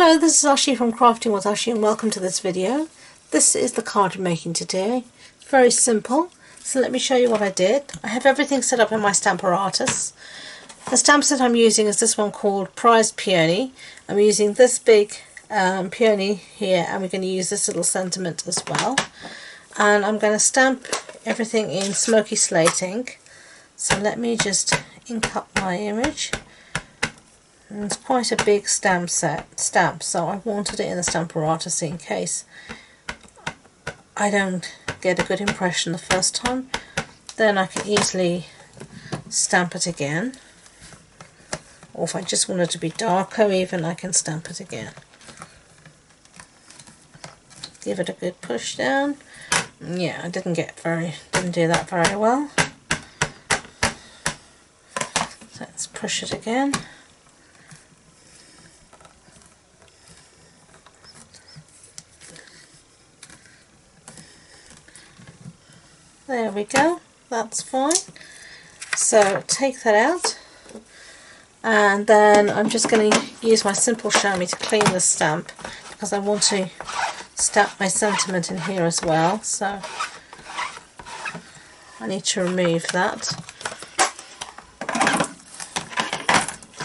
Hello, this is Ashi from Crafting with Ashi and welcome to this video. This is the card I'm making today. It's very simple, so let me show you what I did. I have everything set up in my Stamparatus. The stamp set I'm using is this one called Prized Peony. I'm using this big peony here, and we're going to use this little sentiment as well. And I'm going to stamp everything in smoky slate ink. So let me just ink up my image. And it's quite a big stamp, so I wanted it in the Stamparatus in case I don't get a good impression the first time. Then I can easily stamp it again. Or if I just want it to be darker even, I can stamp it again. Give it a good push down. Yeah, I didn't do that very well. So let's push it again. There we go, that's fine. So take that out, and then I'm just going to use my simple chamois to clean the stamp because I want to stamp my sentiment in here as well, so I need to remove that.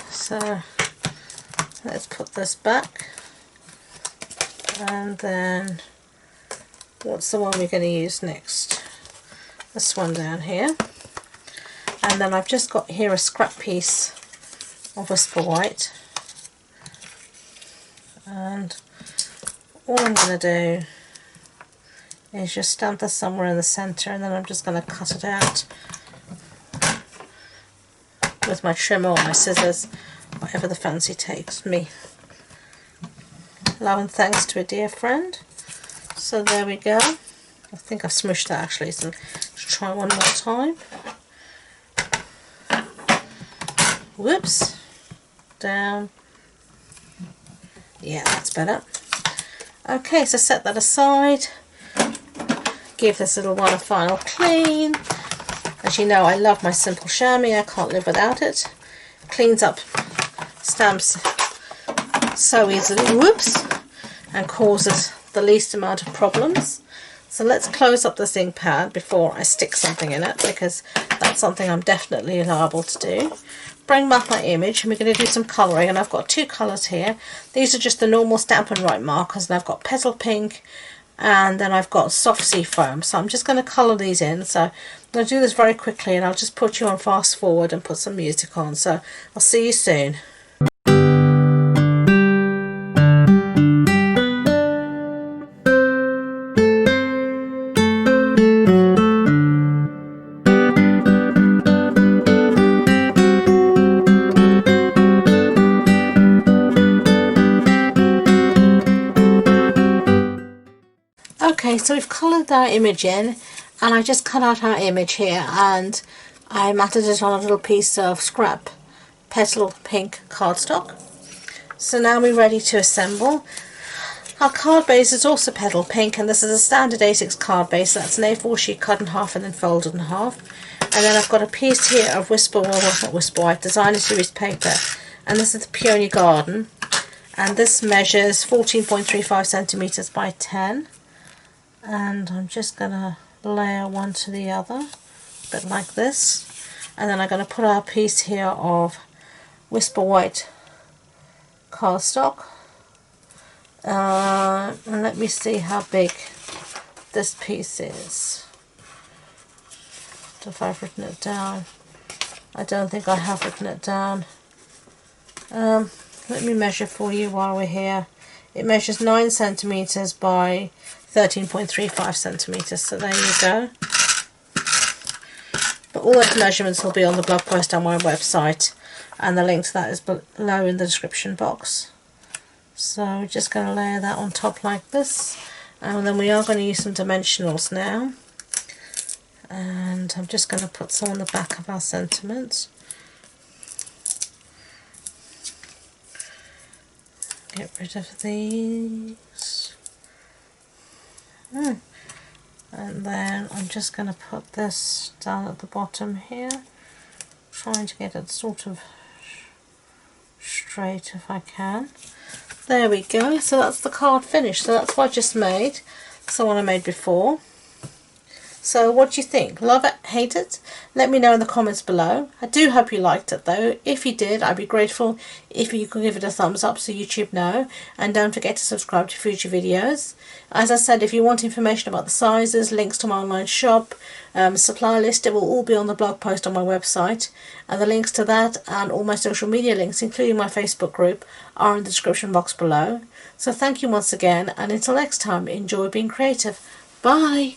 So let's put this back, and then what's the one we're going to use next? This one down here, and then I've just got here a scrap piece of Whisper White, and all I'm going to do is just stamp this somewhere in the centre, and then I'm just going to cut it out with my trimmer or my scissors, whatever the fancy takes me. Love and thanks to a dear friend. So there we go. I think I've smushed that actually, so let's try one more time. Whoops. Down. Yeah, that's better. Okay, so set that aside. Give this little one a final clean. As you know, I love my simple chamois. I can't live without it. Cleans up stamps so easily. Whoops. And causes the least amount of problems. So let's close up this ink pad before I stick something in it, because that's something I'm definitely liable to do. Bring back my image, and we're going to do some colouring, and I've got two colours here. These are just the normal Stampin' Right markers, and I've got Petal Pink, and then I've got Soft Sea Foam. So I'm just going to colour these in. So I'm going to do this very quickly, and I'll just put you on fast forward and put some music on. So I'll see you soon. Okay, so we've coloured our image in, and I just cut out our image here, and I matted it on a little piece of scrap petal pink cardstock. So now we're ready to assemble. Our card base is also petal pink, and this is a standard A6 card base. So that's an A4 sheet cut in half and then folded in half. And then I've got a piece here of Whisper White Designer Series paper, and this is the Peony Garden, and this measures 14.35 centimeters by 10. And I'm just going to layer one to the other, a bit like this, and then I'm going to put our piece here of Whisper White cardstock, and let me see how big this piece is. If I've written it down, I don't think I have written it down. Let me measure for you while we're here. It measures 9 centimeters by 13.35 centimeters, so there you go. But all those measurements will be on the blog post on my website, and the link to that is below in the description box. So we're just going to layer that on top like this, and then we are going to use some dimensionals now. And I'm just going to put some on the back of our sentiments. Get rid of these. And then I'm just going to put this down at the bottom here, trying to get it sort of straight if I can. There we go. So that's the card finished. So that's what I just made. That's the one I made before. So what do you think? Love it? Hate it? Let me know in the comments below. I do hope you liked it though. If you did, I'd be grateful if you could give it a thumbs up so YouTube know. And don't forget to subscribe to future videos. As I said, if you want information about the sizes, links to my online shop, supply list, it will all be on the blog post on my website. And the links to that and all my social media links, including my Facebook group, are in the description box below. So thank you once again, and until next time, enjoy being creative. Bye!